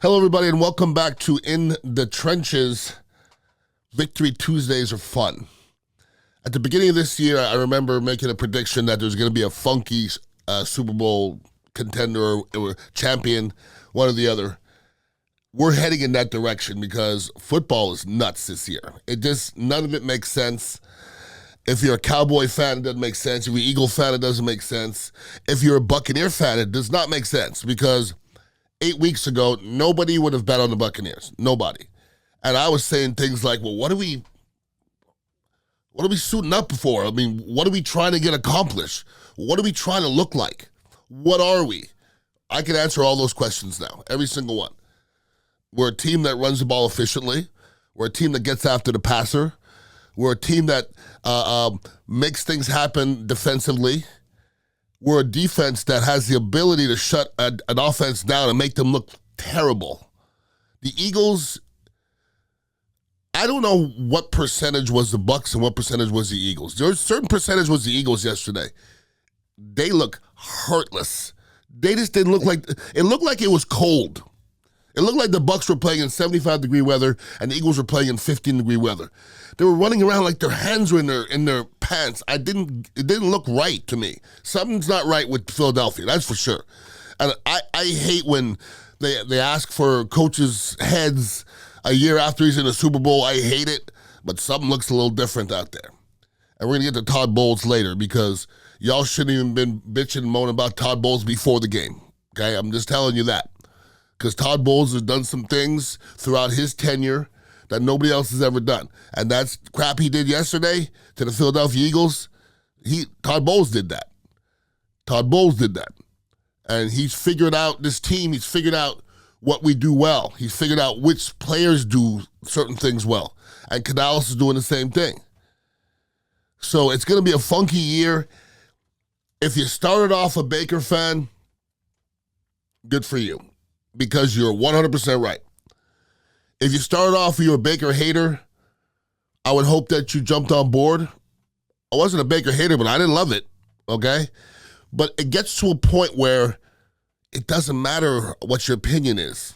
Hello, everybody, and welcome back to In the Trenches. Victory Tuesdays are fun. At the beginning of this year, I remember making a prediction that there's going to be a funky Super Bowl contender or champion, one or the other. We're heading in that direction because football is nuts this year. None of it makes sense. If you're a Cowboy fan, it doesn't make sense. If you're an Eagle fan, it doesn't make sense. If you're a Buccaneer fan, it does not make sense because 8 weeks ago, nobody would have bet on the Buccaneers. Nobody. And I was saying things like, well, what are we suiting up for? I mean, what are we trying to get accomplished? What are we trying to look like? What are we? I can answer all those questions now, every single one. We're a team that runs the ball efficiently. We're a team that gets after the passer. We're a team that makes things happen defensively. We're a defense that has the ability to shut an offense down and make them look terrible. The Eagles, I don't know what percentage was the Bucs and what percentage was the Eagles. There was a certain percentage was the Eagles yesterday. They look hurtless. They just didn't look like, it looked like it was cold. It looked like the Bucs were playing in 75-degree weather and the Eagles were playing in 15-degree weather. They were running around like their hands were in their pants. It didn't look right to me. Something's not right with Philadelphia, that's for sure. And I hate when they ask for coaches' heads a year after he's in the Super Bowl. I hate it, but something looks a little different out there. And we're going to get to Todd Bowles later because y'all shouldn't even been bitching and moaning about Todd Bowles before the game, okay? I'm just telling you that. Because Todd Bowles has done some things throughout his tenure that nobody else has ever done. And that's crap he did yesterday to the Philadelphia Eagles. Todd Bowles did that. Todd Bowles did that. And he's figured out this team. He's figured out what we do well. He's figured out which players do certain things well. And Canales is doing the same thing. So it's going to be a funky year. If you started off a Baker fan, good for you. Because you're 100% right. If you started off you're a Baker hater, I would hope that you jumped on board. I wasn't a Baker hater, but I didn't love it, okay? But it gets to a point where it doesn't matter what your opinion is.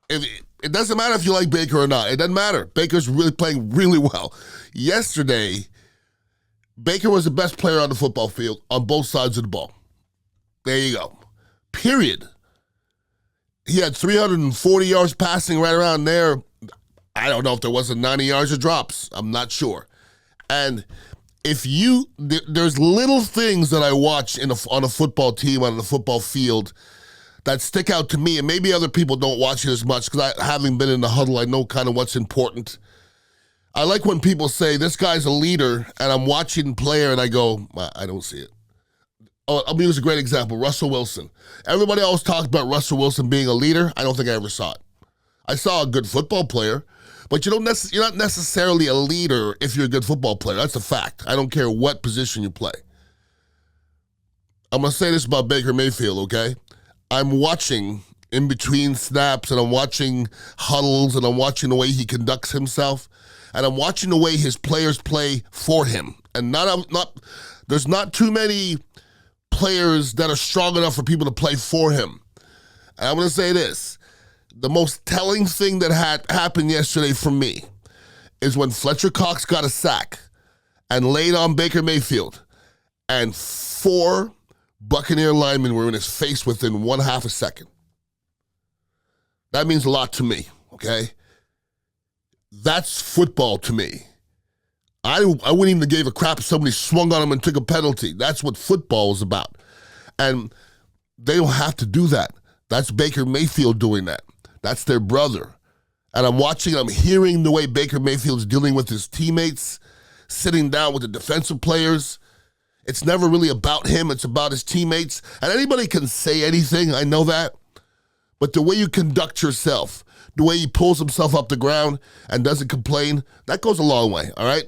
It doesn't matter if you like Baker or not. It doesn't matter. Baker's really playing really well. Yesterday, Baker was the best player on the football field on both sides of the ball. There you go. Period. He had 340 yards passing right around there. I don't know if there wasn't 90 yards of drops. I'm not sure. And there's little things that I watch on a football team, on the football field, that stick out to me, and maybe other people don't watch it as much because having been in the huddle, I know kind of what's important. I like when people say, this guy's a leader, and I'm watching player, and I go, I don't see it. Oh, I'll use a great example, Russell Wilson. Everybody always talks about Russell Wilson being a leader. I don't think I ever saw it. I saw a good football player, but you're not necessarily a leader if you're a good football player. That's a fact. I don't care what position you play. I'm going to say this about Baker Mayfield, okay? I'm watching in between snaps, and I'm watching huddles, and I'm watching the way he conducts himself, and I'm watching the way his players play for him. And there's not too many players that are strong enough for people to play for him. And I'm going to say this. The most telling thing that happened yesterday for me is when Fletcher Cox got a sack and laid on Baker Mayfield, and 4 Buccaneer linemen were in his face within 1/2 a second. That means a lot to me, okay? That's football to me. I wouldn't even give a crap if somebody swung on him and took a penalty. That's what football is about. And they don't have to do that. That's Baker Mayfield doing that. That's their brother. And I'm hearing the way Baker Mayfield's dealing with his teammates, sitting down with the defensive players. It's never really about him. It's about his teammates. And anybody can say anything. I know that. But the way you conduct yourself, the way he pulls himself up the ground and doesn't complain, that goes a long way, all right?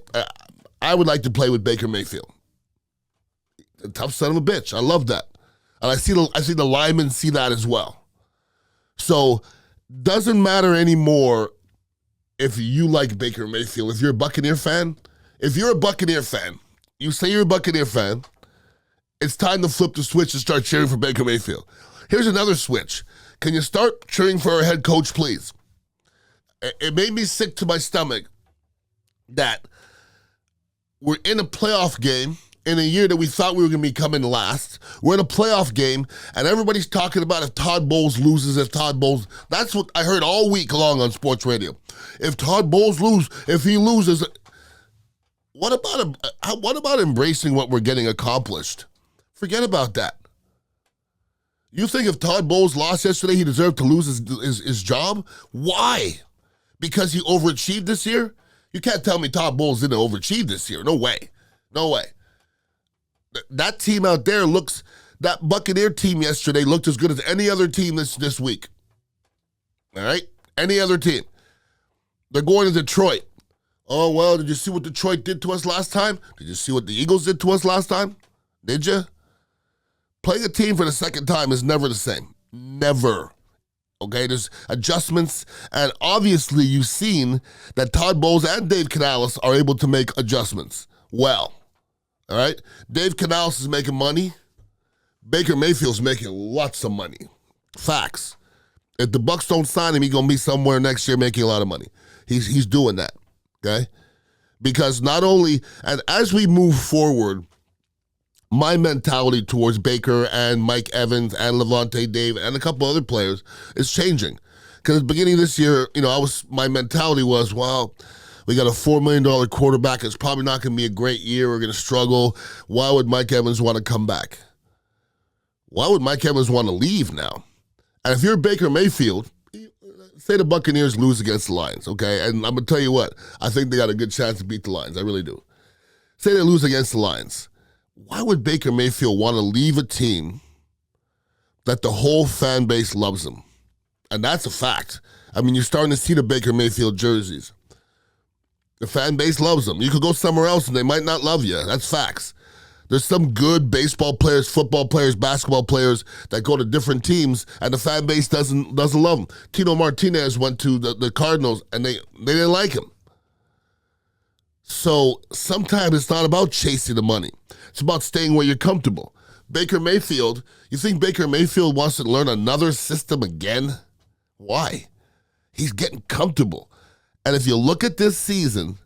I would like to play with Baker Mayfield. A tough son of a bitch. I love that. And I see the linemen see that as well. So, doesn't matter anymore if you like Baker Mayfield. If you're a Buccaneer fan, you say you're a Buccaneer fan, it's time to flip the switch and start cheering for Baker Mayfield. Here's another switch. Can you start cheering for our head coach, please? It made me sick to my stomach that we're in a playoff game in a year that we thought we were going to be coming last. We're in a playoff game, and everybody's talking about if Todd Bowles loses, that's what I heard all week long on sports radio. If Todd Bowles if he loses, what about embracing what we're getting accomplished? Forget about that. You think if Todd Bowles lost yesterday, he deserved to lose his job? Why? Because he overachieved this year? You can't tell me Todd Bowles didn't overachieve this year. No way. No way. That team out there that Buccaneer team yesterday looked as good as any other team this week. All right? Any other team. They're going to Detroit. Oh, well, did you see what Detroit did to us last time? Did you see what the Eagles did to us last time? Did you? Playing a team for the second time is never the same. Never. Okay, there's adjustments, and obviously you've seen that Todd Bowles and Dave Canales are able to make adjustments. Well, all right? Dave Canales is making money. Baker Mayfield's making lots of money. Facts. If the Bucs don't sign him, he's going to be somewhere next year making a lot of money. He's doing that, okay? Because not only, and as we move forward, my mentality towards Baker and Mike Evans and Levante David and a couple other players is changing. Because at the beginning of this year, my mentality was, well, we got a $4 million quarterback. It's probably not going to be a great year. We're going to struggle. Why would Mike Evans want to come back? Why would Mike Evans want to leave now? And if you're Baker Mayfield, say the Buccaneers lose against the Lions, okay? And I'm going to tell you what, I think they got a good chance to beat the Lions. I really do. Say they lose against the Lions. Why would Baker Mayfield want to leave a team that the whole fan base loves him? And that's a fact. I mean, you're starting to see the Baker Mayfield jerseys. The fan base loves them. You could go somewhere else and they might not love you. That's facts. There's some good baseball players, football players, basketball players that go to different teams and the fan base doesn't love them. Tino Martinez went to the Cardinals and they didn't like him. So sometimes it's not about chasing the money. It's about staying where you're comfortable. Baker Mayfield, you think Baker Mayfield wants to learn another system again? Why? He's getting comfortable. And if you look at this season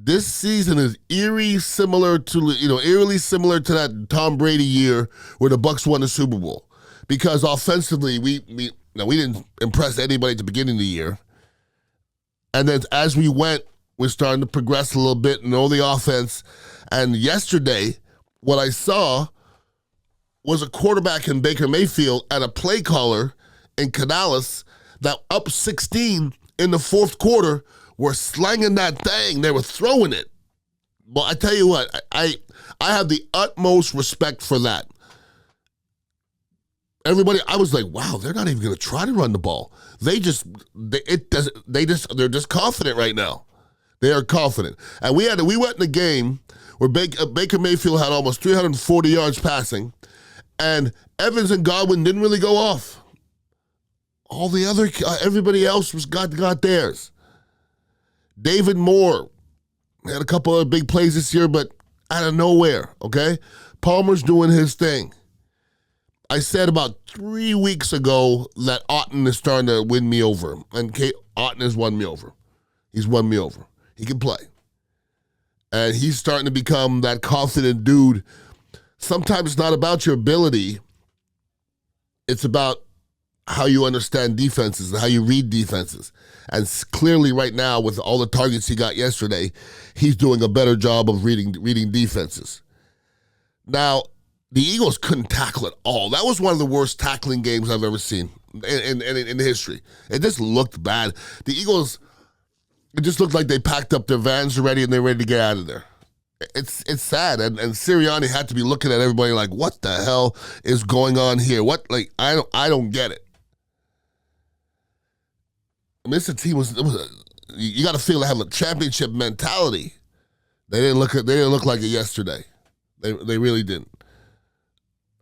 is eerily similar to that Tom Brady year where the Bucs won the Super Bowl. Because offensively, we didn't impress anybody at the beginning of the year. And then as we went, we're starting to progress a little bit and know the offense. And yesterday, what I saw was a quarterback in Baker Mayfield and a play caller in Canales that up 16 in the fourth quarter were slanging that thing. They were throwing it. Well, I tell you what, I have the utmost respect for that. Everybody, I was like, wow, they're not even going to try to run the ball. They're just confident right now. They are confident. And we went in a game where Baker Mayfield had almost 340 yards passing, and Evans and Godwin didn't really go off. Everybody else got theirs. David Moore had a couple of big plays this year, but out of nowhere, okay? Palmer's doing his thing. I said about 3 weeks ago that Otten is starting to win me over, and Otten has won me over. He's won me over. He can play. And he's starting to become that confident dude. Sometimes it's not about your ability. It's about how you understand defenses and how you read defenses. And clearly right now, with all the targets he got yesterday, he's doing a better job of reading defenses. Now, the Eagles couldn't tackle at all. That was one of the worst tackling games I've ever seen in history. It just looked bad. The Eagles, it just looked like they packed up their vans already and they're ready to get out of there. It's sad, and Sirianni had to be looking at everybody like, what the hell is going on here? I don't get it. I mean, this team you got to feel they have a championship mentality. They didn't look like it yesterday. They really didn't.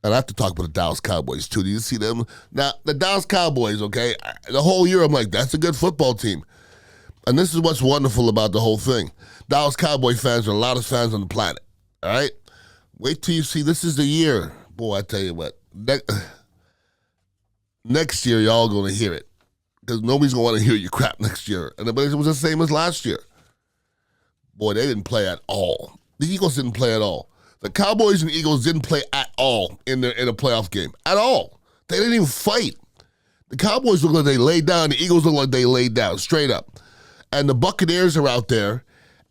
And I have to talk about the Dallas Cowboys too. Do you see them? Now, the Dallas Cowboys, okay, the whole year I'm like, that's a good football team. And this is what's wonderful about the whole thing. Dallas Cowboy fans are the loudest fans on the planet, all right? Wait till you see, this is the year. Boy, I tell you what. next year y'all going to hear it because nobody's going to want to hear your crap next year. But it was the same as last year. Boy, they didn't play at all. The Eagles didn't play at all. The Cowboys and Eagles didn't play at all in a playoff game. At all. They didn't even fight. The Cowboys look like they laid down. The Eagles look like they laid down, straight up. And the Buccaneers are out there.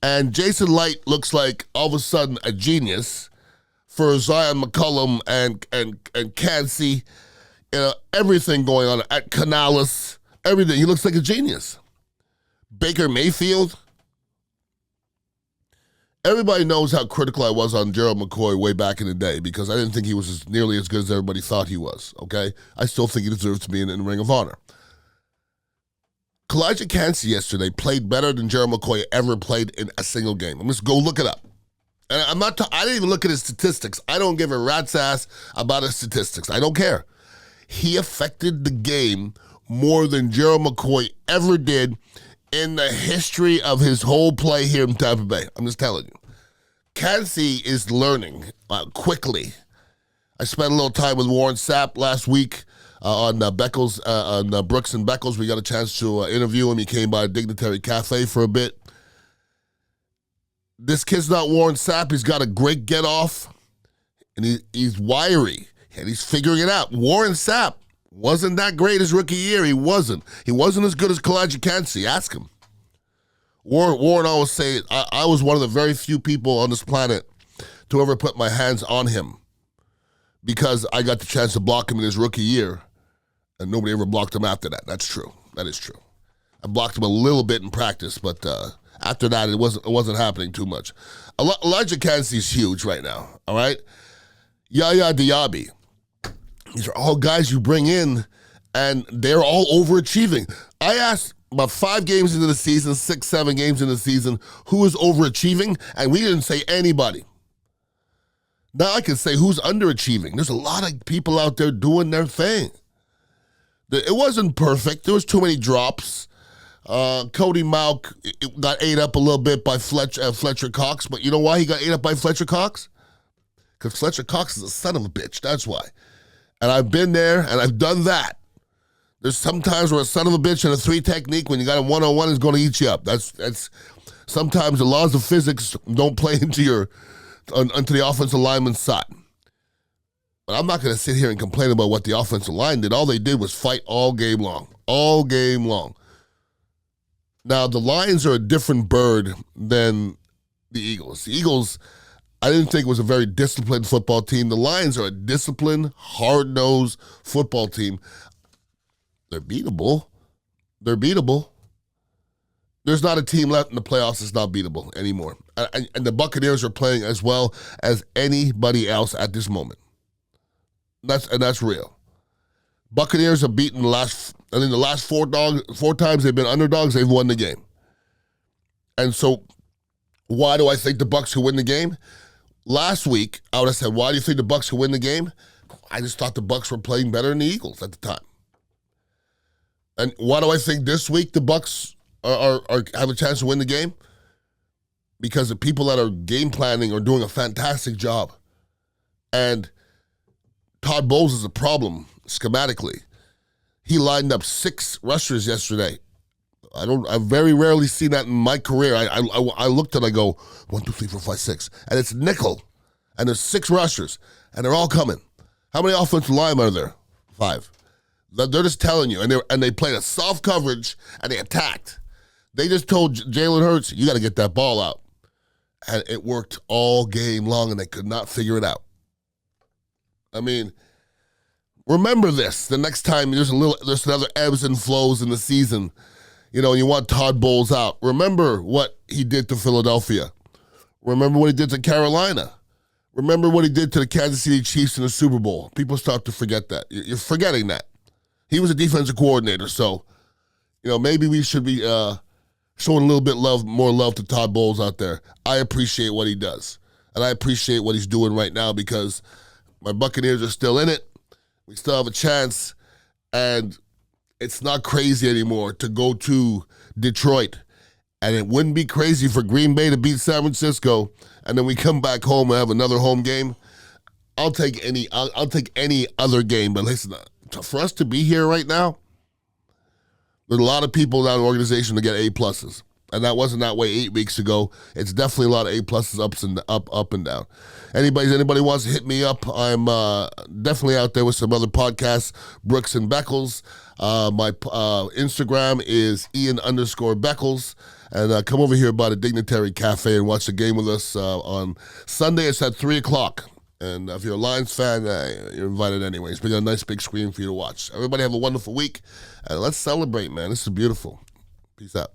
And Jason Light looks like, all of a sudden, a genius for Zion McCollum and Cansey. Everything going on at Canales. Everything. He looks like a genius. Baker Mayfield. Everybody knows how critical I was on Gerald McCoy way back in the day because I didn't think he was nearly as good as everybody thought he was, okay? I still think he deserves to be in the Ring of Honor. Elijah Cansey yesterday played better than Gerald McCoy ever played in a single game. I'm just go look it up. And I didn't even look at his statistics. I don't give a rat's ass about his statistics. I don't care. He affected the game more than Gerald McCoy ever did in the history of his whole play here in Tampa Bay. I'm just telling you. Cansey is learning quickly. I spent a little time with Warren Sapp last week on Beckles, on Brooks and Beckles. We got a chance to interview him. He came by Dignitary Cafe for a bit. This kid's not Warren Sapp. He's got a great get-off, and he's wiry, and he's figuring it out. Warren Sapp wasn't that great his rookie year. He wasn't. He wasn't as good as Elijah Cansey. Ask him. Warren always say, I was one of the very few people on this planet to ever put my hands on him because I got the chance to block him in his rookie year, and nobody ever blocked him after that. That's true. That is true. I blocked him a little bit in practice, but after that, it wasn't happening too much. Elijah Cansey's huge right now, all right? Yaya Diaby. These are all guys you bring in, and they're all overachieving. I asked about 5 games into the season, 6, 7 games into the season, who is overachieving, and we didn't say anybody. Now I can say who's underachieving. There's a lot of people out there doing their thing. It wasn't perfect. There was too many drops. Cody Mauch got ate up a little bit by Fletcher Cox, but you know why he got ate up by Fletcher Cox? Because Fletcher Cox is a son of a bitch. That's why. And I've been there, and I've done that. There's sometimes where a son of a bitch and a 3 technique, when you got a 1-on-1, is going to eat you up. That's sometimes the laws of physics don't play into the offensive lineman's side. But I'm not going to sit here and complain about what the offensive line did. All they did was fight all game long. All game long. Now, the Lions are a different bird than the Eagles. The Eagles, I didn't think was a very disciplined football team. The Lions are a disciplined, hard-nosed football team. They're beatable. They're beatable. There's not a team left in the playoffs that's not beatable anymore. And the Buccaneers are playing as well as anybody else at this moment. That's real. Buccaneers have beaten the last 4 times they've been underdogs, they've won the game. And so why do I think the Bucs could win the game? Last week, I would have said, why do you think the Bucs could win the game? I just thought the Bucs were playing better than the Eagles at the time. And why do I think this week the Bucs are have a chance to win the game? Because the people that are game planning are doing a fantastic job. And Todd Bowles is a problem schematically. He lined up 6 rushers yesterday. I've very rarely seen that in my career. I looked and I go, 1, 2, 3, 4, 5, 6. And it's nickel. And there's 6 rushers. And they're all coming. How many offensive linemen are there? 5. They're just telling you. And they played a soft coverage and they attacked. They just told Jalen Hurts, you got to get that ball out. And it worked all game long and they could not figure it out. I mean, remember this. The next time there's another ebbs and flows in the season, you know, and you want Todd Bowles out. Remember what he did to Philadelphia. Remember what he did to Carolina. Remember what he did to the Kansas City Chiefs in the Super Bowl. People start to forget that. You're forgetting that. He was a defensive coordinator, so, you know, maybe we should be showing a little bit more love to Todd Bowles out there. I appreciate what he does, and I appreciate what he's doing right now because my Buccaneers are still in it. We still have a chance, and it's not crazy anymore to go to Detroit. And it wouldn't be crazy for Green Bay to beat San Francisco, and then we come back home and have another home game. I'll take any other game, but listen, for us to be here right now, there's a lot of people in that organization to get A+. And that wasn't that way 8 weeks ago. It's definitely a lot of A+, up and down. Anybody wants to hit me up, I'm definitely out there with some other podcasts, Brooks and Beckles. My Instagram is Ian_Beckles. And come over here by the Dignitary Cafe and watch the game with us on Sunday. It's at 3 o'clock. And if you're a Lions fan, you're invited anyways. We got a nice big screen for you to watch. Everybody have a wonderful week. And let's celebrate, man. This is beautiful. Peace out.